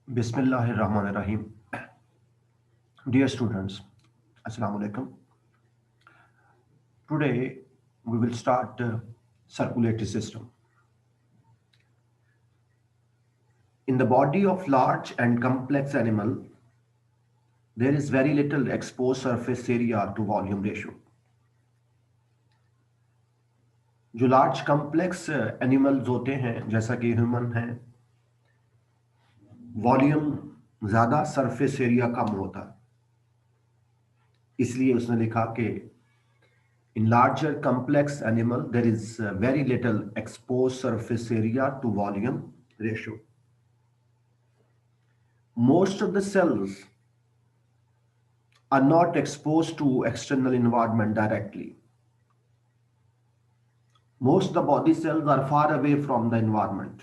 Bismillahirrahmanirrahim. Dear students, Assalamu alaikum. Today we will start circulatory system. In the body of large and complex animal, there is very little exposed surface area to volume ratio. जो large complex animals होते हैं जैसा कि human है, volume ज़्यादा, surface area कम होता है। इसलिए उसने लिखा कि in larger complex animal there is very little exposed surface area to volume ratio. Most of the cells are not exposed to external environment directly. Most of the body cells are far away from the environment,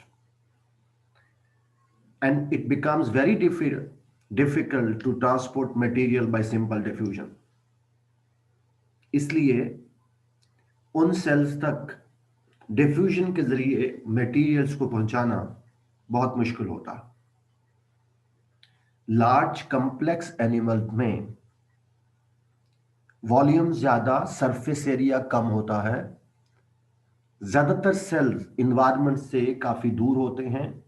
and it becomes very difficult to transport material by simple diffusion. इसलिए उन sales तक diffusion के जरिए materials को पहुंचाना बहुत मुश्किल होता है। लार्ज कम्प्लेक्स एनिमल में वॉल्यूम ज्यादा, सरफेस एरिया कम होता है। ज्यादातर सेल्स इन्वायरमेंट से काफी दूर होते हैं।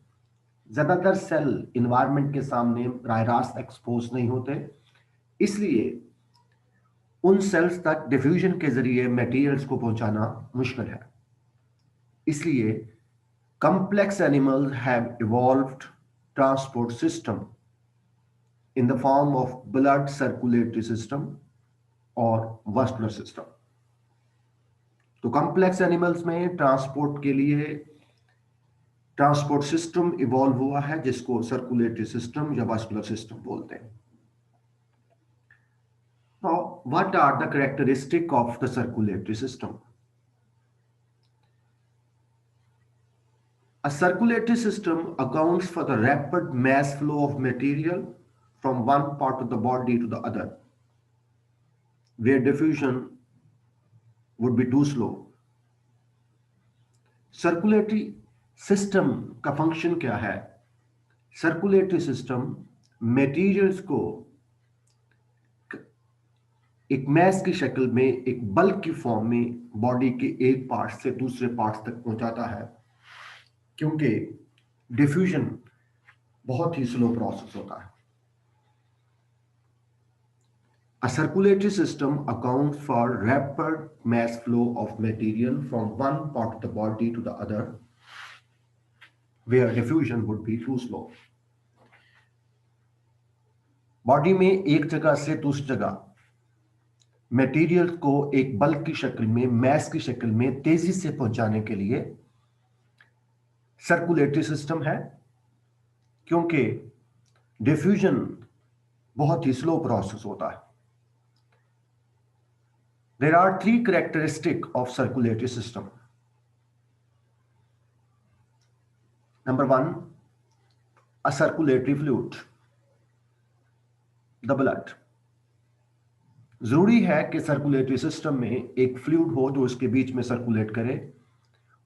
ज्यादातर सेल इन्वायरमेंट के सामने राह रास्त एक्सपोज नहीं होते, इसलिए उन सेल्स तक डिफ्यूजन के जरिए मटेरियल्स को पहुंचाना मुश्किल है। इसलिए complex animals have evolved transport system in the form of blood circulatory system or vascular system. तो complex animals में ट्रांसपोर्ट के लिए ट्रांसपोर्ट सिस्टम इवॉल्व हुआ है जिसको सर्कुलेटरी सिस्टम या वास्कुलर सिस्टम बोलते हैं। Now, what are the characteristics of the circulatory system? A circulatory system accounts for the rapid mass flow of material from one part of the body to the other, where diffusion would be too slow. Circulatory system का function क्या है? Circulatory system materials को एक mess की शक्ल में, एक bulk की फॉर्म में बॉडी के एक पार्ट से दूसरे पार्ट तक पहुंचाता है, क्योंकि डिफ्यूजन बहुत ही स्लो प्रोसेस होता है। A circulatory system accounts for rapid mass flow of material from one part of the body to the other, where diffusion would be too slow. Body में एक जगह से दूसरी जगह मटेरियल को एक बल्क की शक्ल में, मैस की शक्ल में तेजी से पहुंचाने के लिए सर्कुलेटरी सिस्टम है, क्योंकि डिफ्यूजन बहुत ही स्लो प्रोसेस होता है। There are three characteristics of circulatory system. Number one, a circulatory fluid, the blood. जरूरी है कि सर्कुलेटरी सिस्टम में एक फ्लूइड हो जो इसके बीच में सर्कुलेट करे।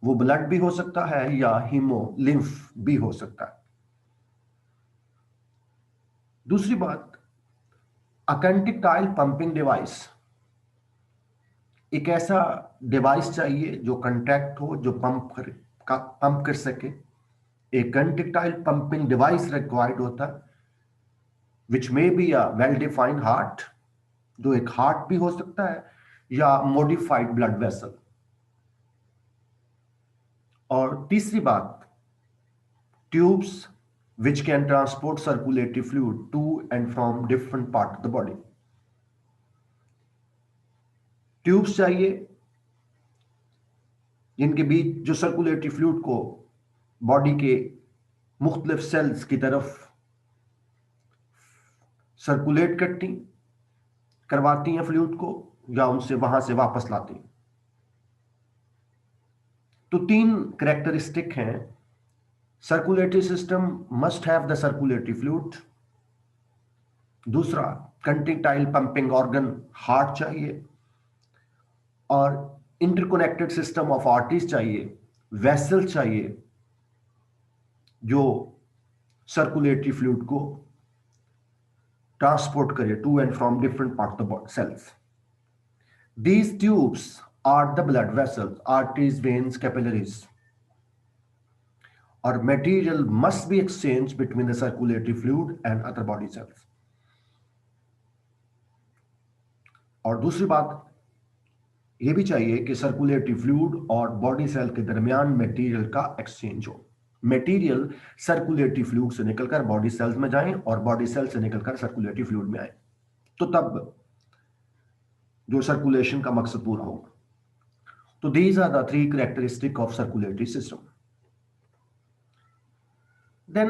वो ब्लड भी हो सकता है या हीमोलिम्फ भी हो सकता है। दूसरी बात, a contractile pumping device, एक ऐसा डिवाइस चाहिए जो कंट्रैक्ट हो, जो पंप कर सके। एक कंट्रैक्टाइल पंपिंग डिवाइस रिक्वायर्ड होता है, which may be a well defined heart, जो एक हार्ट भी हो सकता है, या मॉडिफाइड ब्लड वेसल। और तीसरी बात, tubes which can transport circulatory fluid to and from different part of the body. Tubes चाहिए जिनके बीच जो सर्कुलेटरी फ्लूइड को बॉडी के मुख्तलिफ सेल्स की तरफ सर्कुलेट करवाती हैं फ्लूइड को, या उनसे वहां से वापस लाती हैं। तो तीन कैरेक्टरिस्टिक हैं। Circulatory system must have the circulatory fluid. दूसरा, कंट्रैक्टाइल पंपिंग ऑर्गन हार्ट चाहिए, और इंटरकनेक्टेड सिस्टम ऑफ आर्टरीज चाहिए, वेसल चाहिए जो सर्कुलेटरी फ्लूइड को ट्रांसपोर्ट करे to and from different part of the cells. These tubes are the blood vessels, arteries, veins, capillaries, और material must be exchanged between the circulatory fluid and other body cells। और दूसरी बात यह भी चाहिए कि सर्कुलेटरी फ्लूइड और body cell के दरमियान मटेरियल का एक्सचेंज हो। मटेरियल सर्कुलेटरी फ्लूइड से निकलकर बॉडी सेल्स में जाएं और बॉडी सेल से निकलकर सर्कुलेटरी फ्लूइड में आए, तो तब जो सर्कुलेशन का मकसद पूरा होगा। तो these are the three characteristic of circulatory system. Then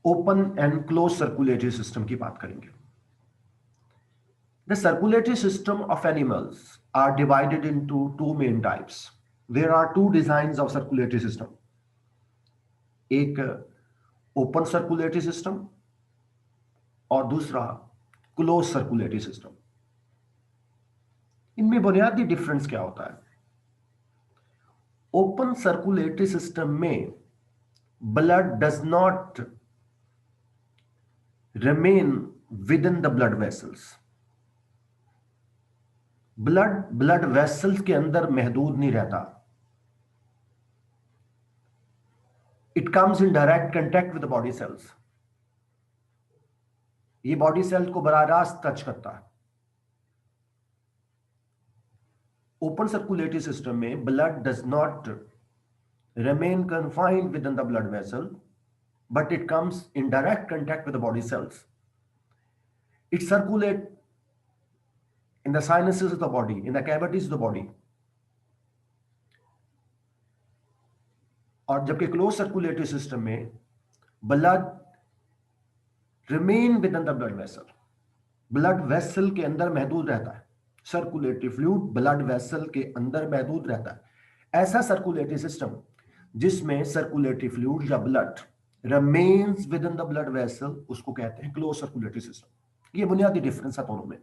open and close circulatory system की बात करेंगे। The circulatory system of animals are divided into two main types. There are two designs of circulatory system. एक open circulatory system और दूसरा closed circulatory system। इनमें बुनियादी difference क्या होता है? Open circulatory system में blood does not remain within the blood vessels। Blood vessels के अंदर महदूद नहीं रहता। It comes in direct contact with the body cells. ये बॉडी सेल्स को बराह रास्त टच करता है। ओपन सर्कुलेटरी सिस्टम में blood does not remain confined within the blood vessel, but it comes in direct contact with the body cells. It circulate in the sinuses of the body, in the cavities of the body। और जबकि close circulatory system में blood remain with in the blood vessel, blood vessel के अंदर महदूद रहता है। Circulatory fluid blood vessel के अंदर महदूद रहता है। ऐसा सर्कुलेटरी सिस्टम जिसमें सर्कुलेटरी फ्लूइड या blood remains with in the blood vessel, उसको कहते हैं क्लोज सर्कुलेटरी सिस्टम। ये बुनियादी डिफरेंस है दोनों में।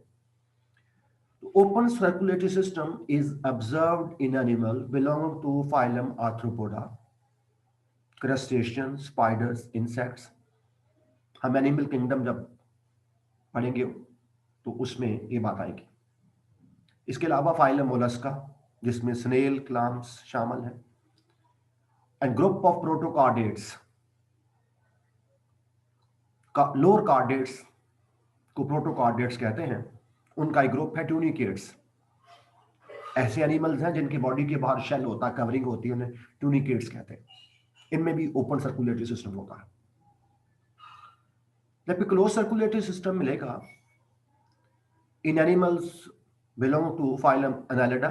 Open circulatory system is observed in animal belonging to phylum Arthropoda, crustaceans, spiders, insects। हम एनिमल किंगडम जब पढ़ेंगे तो उसमें ये बात आएगी। इसके अलावा फाइलम मोलस्का जिसमें स्नेल, क्लैम्स शामिल हैं, and group of protochordates. Lower chordates को प्रोटोकार्डेट्स कहते हैं, उनका एक ग्रुप है ट्यूनिकेट्स। ऐसे एनिमल्स हैं जिनकी बॉडी के बाहर शेल होता है, कवरिंग होती है, उन्हें ट्यूनिकेट्स कहते हैं। इनमें भी ओपन सर्कुलेटरी सिस्टम होता है। जबकि क्लोज सर्कुलेटरी सिस्टम मिलेगा इन animals belong to phylum annelida,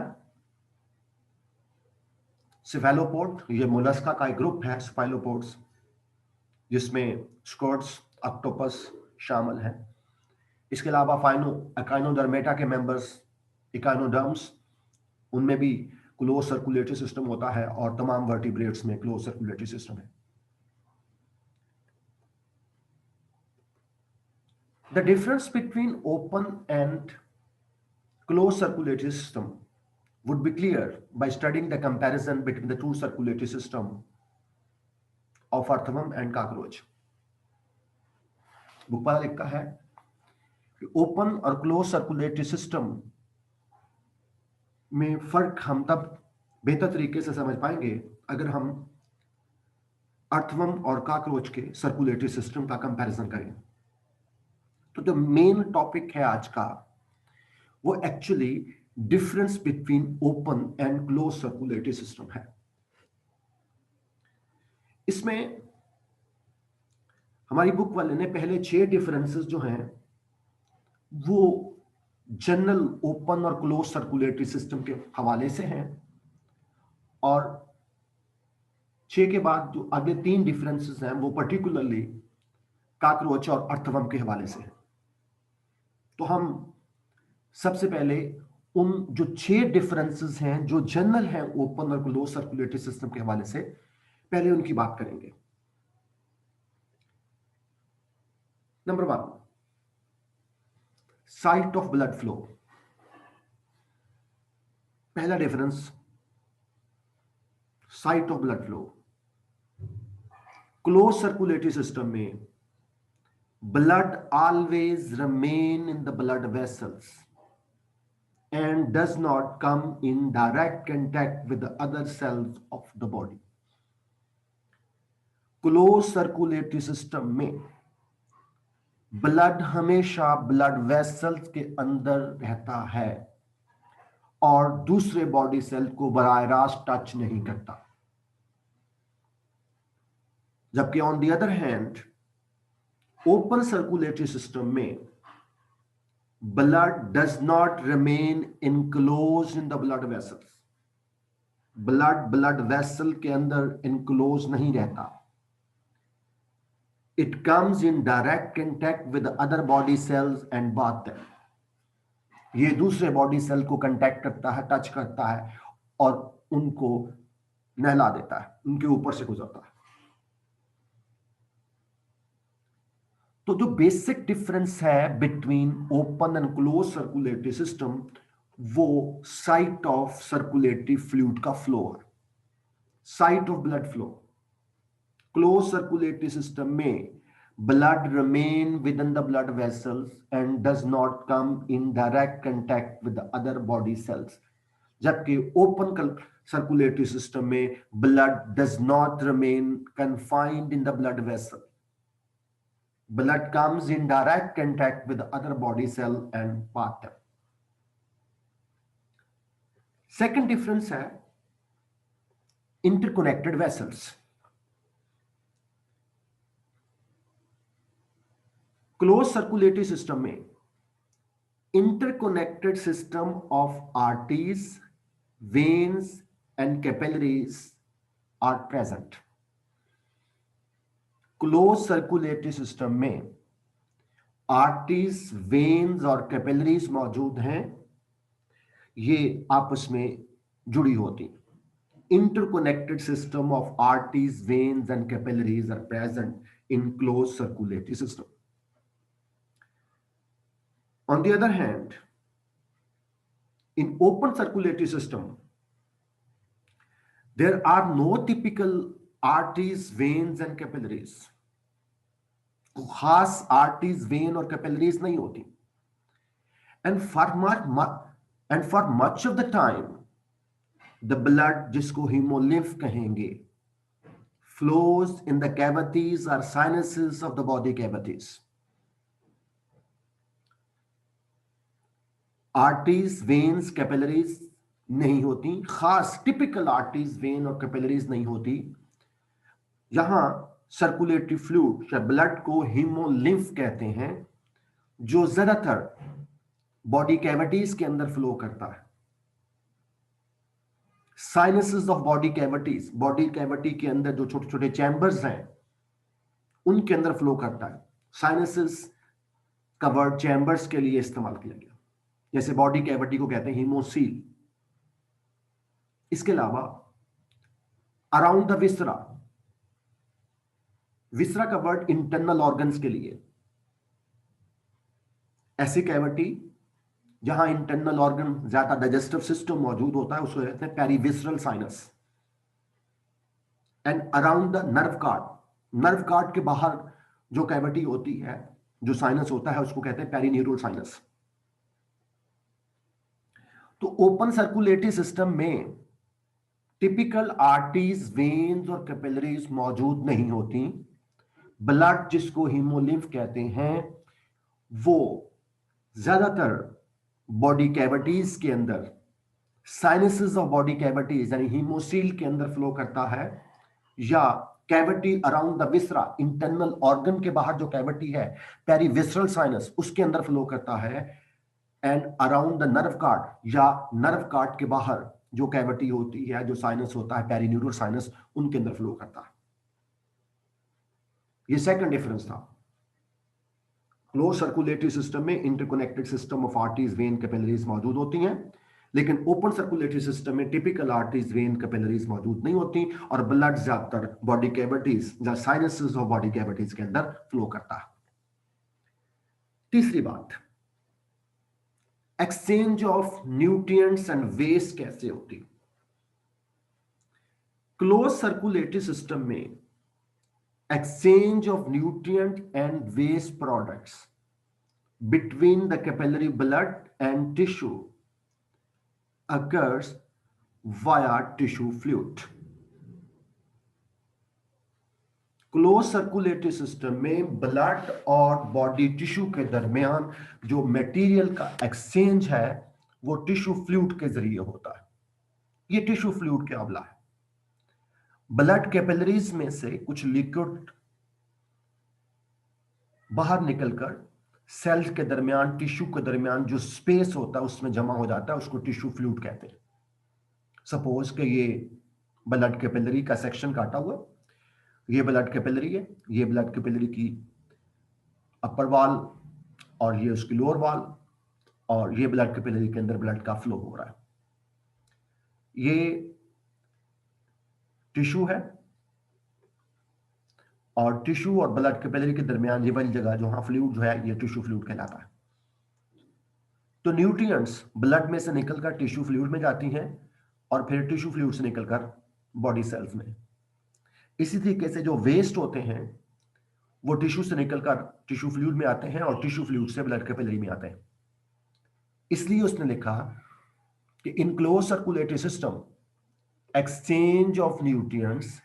cephalopod, ये मोलस्का का एक ग्रुप है सिफेलोपोड्स, जिसमें स्क्वर्ड्स, ऑक्टोपस शामिल हैं। इसके अलावा एकाइनोडर्मेटा के मेंबर्स इकाइनोडर्म्स, उनमें भी क्लोज सर्कुलेटरी सिस्टम होता है, और तमाम वर्टिब्रेट्स में क्लोज सर्कुलेटरी सिस्टम है। The difference between open and close circulatory system would be clear by studying the comparison between the two circulatory system of earthworm and cockroach। Book पर लिखा है कि ओपन और क्लोज सर्कुलेटरी सिस्टम में फर्क हम तब बेहतर तरीके से समझ पाएंगे अगर हम अर्थवर्म और कॉकरोच के सर्कुलेटरी सिस्टम का कंपैरिजन करें। तो जो मेन टॉपिक है आज का वो actually difference between open and close circulatory system है। इसमें हमारी बुक वाले ने पहले 6 डिफरेंसेस जो हैं वो जनरल ओपन और क्लोज सर्कुलेटरी सिस्टम के हवाले से हैं, और 6 के बाद जो अगले 3 डिफरेंसेस हैं वो पर्टिकुलरली कॉकरोच और अर्थवर्म के हवाले से हैं। तो हम सबसे पहले उन जो 6 डिफरेंसेस हैं जो जनरल हैं ओपन और क्लोज सर्कुलेटरी सिस्टम के हवाले से, पहले उनकी बात करेंगे। Number 1, site of blood flow. पहला difference, site of blood flow. Close circulatory system में blood always remain in the blood vessels and does not come in direct contact with the other cells of the body. Close circulatory system में blood हमेशा blood vessels के अंदर रहता है और दूसरे body cell को बराह रास्त टच नहीं करता, जबकि on the other hand open circulatory system में blood does not remain enclosed in the blood vessels. blood vessel के अंदर enclosed नहीं रहता. It comes in direct contact with the other body cells and bath them. ये दूसरे body cell को contact करता है, टच करता है और उनको नहला देता है, उनके ऊपर से गुजरता है. तो जो बेसिक डिफरेंस है between open and close circulatory system, वो साइट ऑफ सर्कुलेटरी फ्लूइड का फ्लो है, site of blood flow. Close circulatory system में blood remain within the blood vessels and does not come in direct contact with the other body cells, जबकि open circulatory system में blood does not remain confined in the blood vessel. Blood comes in direct contact with the other body cell and path them. Second difference है interconnected vessels. Close circulatory system में interconnected system of arteries, veins and capillaries are present. Close circulatory system में arteries, veins और capillaries मौजूद हैं, ये आपस में जुड़ी होती. Interconnected system of arteries, veins and capillaries are present in close circulatory system. On the other hand, in open circulatory system, there are no typical arteries, veins and capillaries. खास arteries, vein और capillaries नहीं होती. And for much of the time, the blood, जिसको hemolymph कहेंगे, flows in the cavities or sinuses of the body cavities. Arteries, veins, capillaries नहीं होती, खास typical arteries, when और कैपिलरीज नहीं होती. यहां सर्कुलेटरी फ्लूइड या ब्लड को हीमोलिम्फ कहते हैं, जो ज्यादातर बॉडी कैविटीज के अंदर फ्लो करता है. Sinuses of body cavities, body cavity के अंदर जो छोटे छोटे चैम्बर्स हैं उनके अंदर फ्लो करता है. साइनसेस का वर्ड चैम्बर्स के लिए इस्तेमाल किया गया, जैसे बॉडी कैविटी को कहते हैं हीमोसील. इसके अलावा अराउंड द विसरा, विसरा का वर्ड इंटरनल ऑर्गन्स के लिए, ऐसी कैविटी जहां इंटरनल ऑर्गन, ज्यादा डाइजेस्टिव सिस्टम मौजूद होता है, उसको कहते हैं perivisceral sinus. And around the nerve cord, nerve cord के बाहर जो कैविटी होती है, जो साइनस होता है, उसको कहते हैं पेरीन्यूरल साइनस. तो ओपन सर्कुलेटरी सिस्टम में टिपिकल आर्टरीज, वेन्स और कैपिलरीज मौजूद नहीं होती. ब्लड, जिसको हीमोलिम्फ कहते हैं, वो ज्यादातर बॉडी कैविटीज के अंदर, साइनसेस ऑफ बॉडी कैविटीज यानी हीमोसील के अंदर फ्लो करता है, या cavity around the viscera, internal organ के बाहर जो कैविटी है, पेरीविसरल साइनस, उसके अंदर फ्लो करता है. And around the nerve card, या नर्व कार्ड के बाहर जो कैविटी होती है, जो साइनस होता है, पेरीन्यूरल साइनस, उनके अंदर फ्लो करता है. ये सेकंड डिफरेंस था. क्लोज सर्कुलेटरी सिस्टम में interconnected system of arteries, vein, capillaries मौजूद होती हैं, लेकिन ओपन सर्कुलेटरी सिस्टम में टिपिकल आर्टरीज, वेन, कैपिलरीज मौजूद नहीं होती और ब्लड ज्यादातर बॉडी कैविटीज या साइनसेस ऑफ बॉडी कैविटीज के अंदर फ्लो करता है. तीसरी बात, exchange of nutrients and waste कैसे होती. क्लोज सर्कुलेटरी सिस्टम में exchange of nutrient and waste products between the capillary blood and tissue occurs via tissue fluid. Close circulatory system में ब्लड और बॉडी टिश्यू के दरमियान जो मटेरियल का exchange है वो टिश्यू फ्लूइड के जरिए होता है। ये टिश्यू फ्लूइड क्या अवला है? ब्लड कैपिलरीज में से कुछ लिक्विड बाहर निकलकर सेल्स के दरमियान, टिश्यू के दरमियान जो स्पेस होता है उसमें जमा हो जाता है, उसको टिश्यू फ्लूइड कहते हैं। सपोज कि ये ब्लड कैपिलरी का सेक्शन काटा हुआ, ये ब्लड कैपिलरी है, ये ब्लड कैपिलरी की अपर वॉल और ये उसकी लोअर वॉल, और ये ब्लड कैपिलरी के अंदर ब्लड का फ्लो हो रहा है। ये टिश्यू है और टिश्यू और ब्लड कैपिलरी के दरमियान ये वाली जगह जहां फ्लूइड जो है ये टिश्यू फ्लूइड कहलाता है। तो न्यूट्रिएंट्स ब्लड में से निकलकर टिश्यू फ्लूइड में जाती हैं और फिर टिश्यू फ्लूइड से निकलकर बॉडी सेल्स में। इसी तरीके से जो वेस्ट होते हैं वो टिश्यू से निकलकर टिश्यू फ्लूइड में आते हैं और टिश्यू फ्लूइड से ब्लड कैपिलरी में आते हैं। इसलिए उसने लिखा कि in close circulatory system exchange of nutrients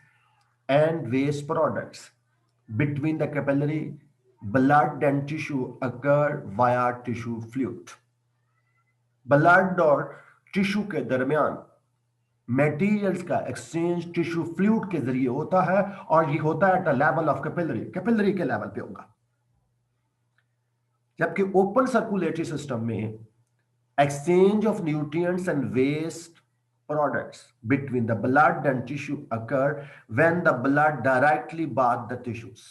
and waste products between the capillary blood and tissue occur via tissue fluid. Blood और टिश्यू के दरमियान मटेरियल्स का एक्सचेंज टिश्यू फ्लूइड के जरिए होता है और ये होता है at the level of capillary, capillary के लेवल पे होगा। जबकि ओपन सर्कुलेटरी सिस्टम में exchange of nutrients and waste products between the blood and tissue occur when the blood directly bath the tissues.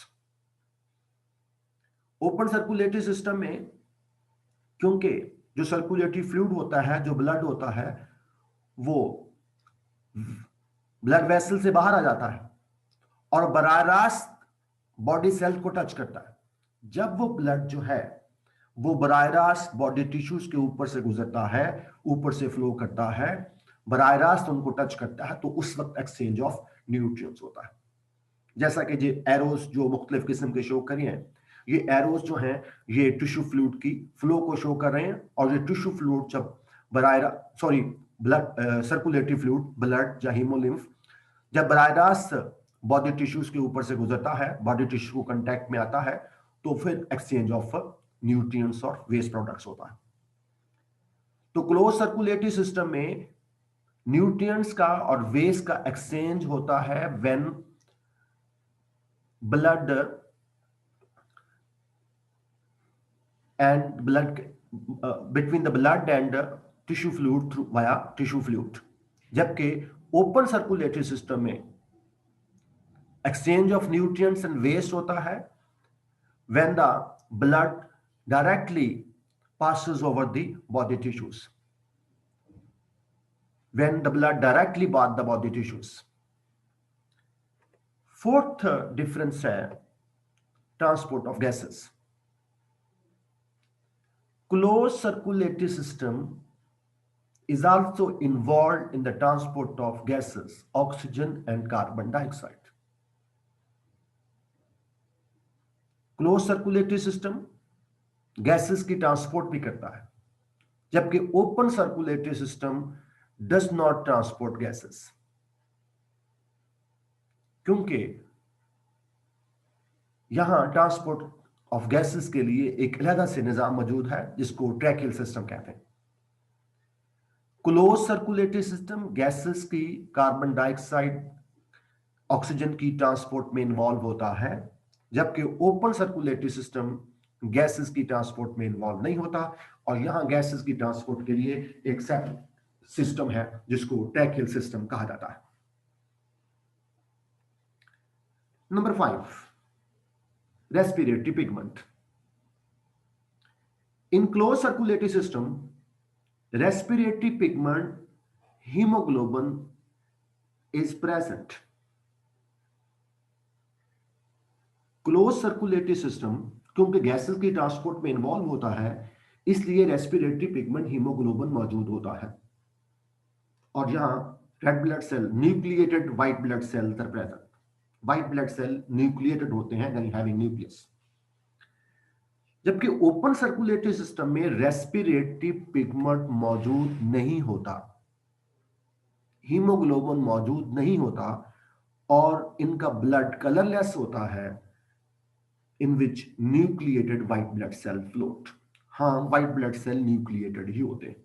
Open circulatory system में क्योंकि जो circulatory fluid होता है, जो ब्लड होता है, वो ब्लड वेसल से बाहर आ जाता है और बराह रास्त बॉडी सेल को टच करता है। जब वो ब्लड जो है वो बराह रास्त बॉडी टिश्यूज के ऊपर से गुजरता है, ऊपर से फ्लो करता है, बराह रास्त उनको टच करता है, तो उस वक्त एक्सचेंज ऑफ न्यूट्रिएंट्स होता है। जैसा कि ये एरोस जो मुख्तलिफ किस्म के शो करी हैं, ये एरोस जो हैं ये टिश्यू फ्लूइड की फ्लो को शो कर रहे हैं और ये टिश्यू फ्लूइड जब ब्लड सर्कुलेटरी फ्लूइड, ब्लड या हीमोलिम्फ जब बराह रास्त बॉडी टिश्यूज के ऊपर से गुजरता है, बॉडी टिश्यू को कांटेक्ट में आता है, तो फिर एक्सचेंज ऑफ न्यूट्रिएंट्स और वेस्ट प्रोडक्ट्स होता है। तो क्लोज सर्कुलेटरी सिस्टम में न्यूट्रिएंट्स का और वेस्ट का एक्सचेंज होता है when blood and blood between the blood and tissue fluid through via tissue fluid. जबकि ओपन सर्कुलेटरी सिस्टम में exchange of nutrients and waste होता है when the blood directly passes over the body tissues, when the blood directly bath the body tissues. Fourth difference है transport of gases. Closed circulatory system is also involved in the transport of gases, oxygen and carbon dioxide. Closed circulatory system gases की transport भी करता है, जबकि open circulatory system does not transport gases, क्योंकि यहां transport of gases के लिए एक अलग से निजाम मौजूद है जिसको ट्रैकियल सिस्टम कहते हैं। क्लोज सर्कुलेटरी सिस्टम गैसेस की, कार्बन डाइऑक्साइड, ऑक्सीजन की ट्रांसपोर्ट में इन्वॉल्व होता है, जबकि ओपन सर्कुलेटरी सिस्टम गैसेस की ट्रांसपोर्ट में इन्वॉल्व नहीं होता। और यहां गैसेस की ट्रांसपोर्ट के लिए एक सेपरेट सिस्टम है जिसको ट्रैकियल सिस्टम कहा जाता है। Number 5, respiratory pigment. In close circulatory system respiratory pigment haemoglobin is present. Close circulatory system क्योंकि गैसेस की ट्रांसपोर्ट में इन्वॉल्व होता है, इसलिए रेस्पिरेटरी पिगमेंट हीमोग्लोबिन मौजूद होता है। और यहां red blood cell, nucleated white blood cells are present. White blood cell nucleated होते हैं, यानी हैविंग न्यूक्लियस। जबकि ओपन सर्कुलेटरी सिस्टम में रेस्पिरेटरी पिगमेंट मौजूद नहीं होता, हीमोग्लोबिन मौजूद नहीं होता, और इनका ब्लड कलरलेस होता है, in which nucleated white blood cell float. हाँ, व्हाइट ब्लड सेल न्यूक्लिएटेड ही होते हैं।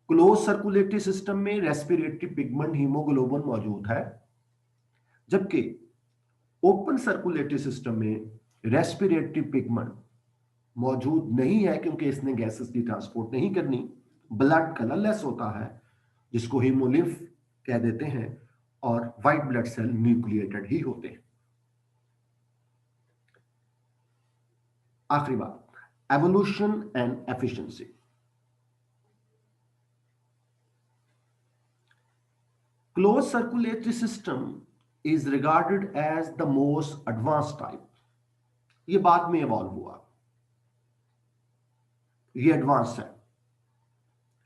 क्लोज सर्कुलेटरी सिस्टम में रेस्पिरेटरी पिगमेंट हीमोग्लोबिन मौजूद है, जबकि ओपन सर्कुलेटरी सिस्टम में रेस्पिरेटरी पिगमेंट मौजूद नहीं है, क्योंकि इसने गैसेस की ट्रांसपोर्ट नहीं करनी। ब्लड कलरलेस होता है, जिसको हीमोलिम्फ कह देते हैं, और व्हाइट ब्लड सेल न्यूक्लिएटेड ही होते हैं। आखिरी बात, evolution and efficiency. Close circulatory system is regarded as the most advance type. ये बाद में इवॉल्व हुआ, ये एडवांस है,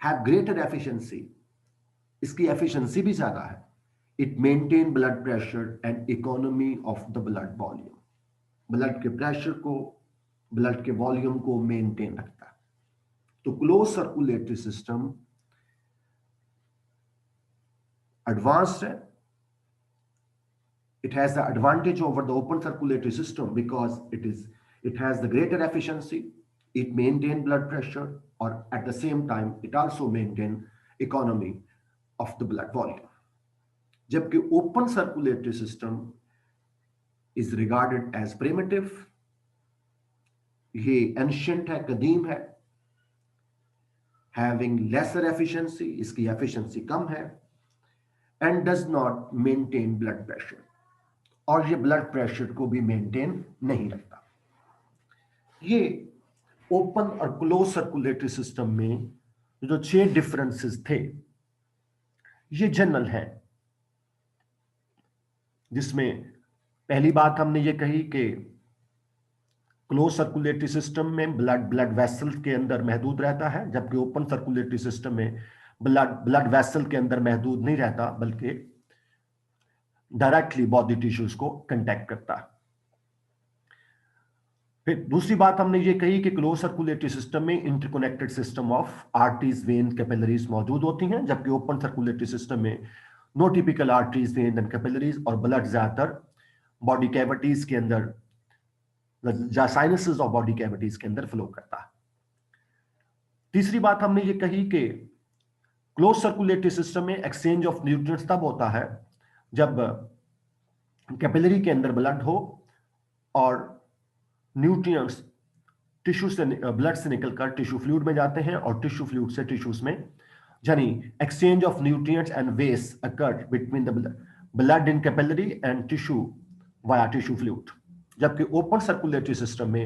हैव ग्रेटर एफिशिएंसी, इसकी एफिशिएंसी भी ज्यादा है। It maintain blood pressure and economy of the blood volume, blood के प्रेशर को, ब्लड के वॉल्यूम को मेंटेन रखता है। तो क्लोज सर्कुलेटरी सिस्टम एडवांस्ड है। It has the advantage over the open circulatory system because it has the greater efficiency, it maintain blood pressure, or at the same time it also maintain economy of the blood volume. जबकि open circulatory system is regarded as primitive, ये ancient है, कदीम है, having lesser efficiency, इसकी efficiency कम है, and does not maintain blood pressure, और ये blood pressure को भी मेंटेन नहीं रखता। ये ओपन और क्लोज सर्कुलेटरी सिस्टम में जो 6 डिफरेंसेस थे, ये जनरल है, जिसमें पहली बात हमने ये कही कि क्लोज सर्कुलेटरी सिस्टम में ब्लड वेसल के अंदर महदूद रहता है, जबकि ओपन सर्कुलेटरी सिस्टम में ब्लड वेसल के अंदर महदूद नहीं रहता, बल्कि डायरेक्टली बॉडी टिश्यूज को कंटैक्ट करता है। फिर दूसरी बात हमने ये कही कि क्लोज सर्कुलेटरी सिस्टम में interconnected system of arteries, vein, capillaries मौजूद होती हैं, जबकि ओपन सर्कुलेटरी सिस्टम में know typical arteries, when and capillaries, और ब्लड ज्यादातर बॉडी कैविटीज के अंदर, या साइनसेस ऑफ बॉडी कैविटीज के अंदर फ्लो करता है। तीसरी बात हमने ये कही कि क्लोज सर्कुलेटरी सिस्टम में एक्सचेंज ऑफ न्यूट्रिएंट्स तब होता है जब कैपिलरी के अंदर ब्लड हो और न्यूट्रिएंट्स टिश्यू से, ब्लड से निकलकर टिश्यू फ्लूइड में जाते हैं, और टिश्यू फ्लूइड से टिश्यूज में, यानी exchange of nutrients and waste occurred between the blood in capillary and tissue via tissue fluid. जबकि ओपन सर्कुलेटरी सिस्टम में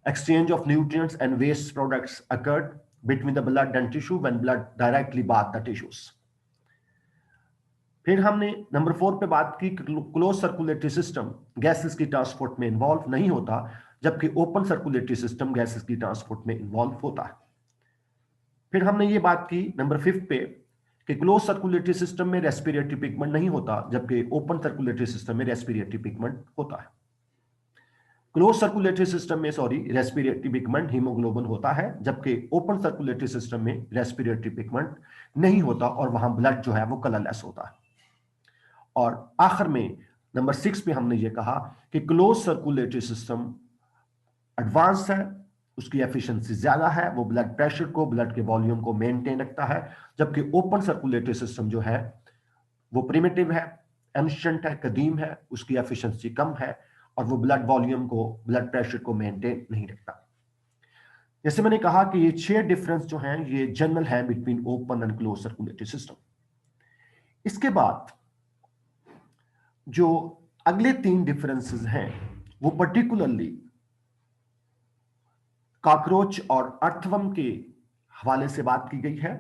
exchange of nutrients and waste products occurred between the blood and tissue when blood directly bathe the tissues. फिर हमने number 4 पे बात की, close circulatory system gases की transport में involve नहीं होता, जबकि ओपन सर्कुलेटरी सिस्टम गैसेस की ट्रांसपोर्ट में इन्वॉल्व होता है। फिर हमने ये बात की नंबर 5 पे कि क्लोज सर्कुलेटरी सिस्टम में रेस्पिरेटरी पिगमेंट नहीं होता, जबकि ओपन सर्कुलेटरी सिस्टम में रेस्पिरेटरी पिगमेंट होता है। क्लोज सर्कुलेटरी सिस्टम में रेस्पिरेटरी पिगमेंट हीमोग्लोबिन होता है, जबकि ओपन सर्कुलेटरी सिस्टम में रेस्पिरेटरी पिगमेंट नहीं होता, और वहां ब्लड जो है वो कलरलेस होता है। और आखिर में नंबर 6 पे हमने ये कहा कि क्लोज सर्कुलेटरी सिस्टम एडवांस है, उसकी एफिशिएंसी ज्यादा है, वो ब्लड प्रेशर को, ब्लड के वॉल्यूम को मेंटेन रखता है, जबकि ओपन सर्कुलेटरी सिस्टम जो है वो प्रिमिटिव है, एंशिएंट है, कदीम है, उसकी एफिशिएंसी कम है, और वो ब्लड वॉल्यूम को, ब्लड प्रेशर को मेंटेन नहीं रखता। जैसे मैंने कहा कि ये 6 डिफरेंस जो हैं ये जनरल है between open and close circulatory system. इसके बाद जो अगले 3 डिफरेंसेस हैं वो पर्टिकुलरली कॉकरोच और अर्थवर्म के हवाले से बात की गई है।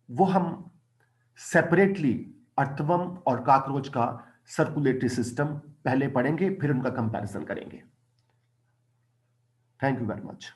वो हम सेपरेटली अर्थवर्म और कॉकरोच का सर्कुलेटरी सिस्टम पहले पढ़ेंगे, फिर उनका कंपैरिजन करेंगे। Thank you very much.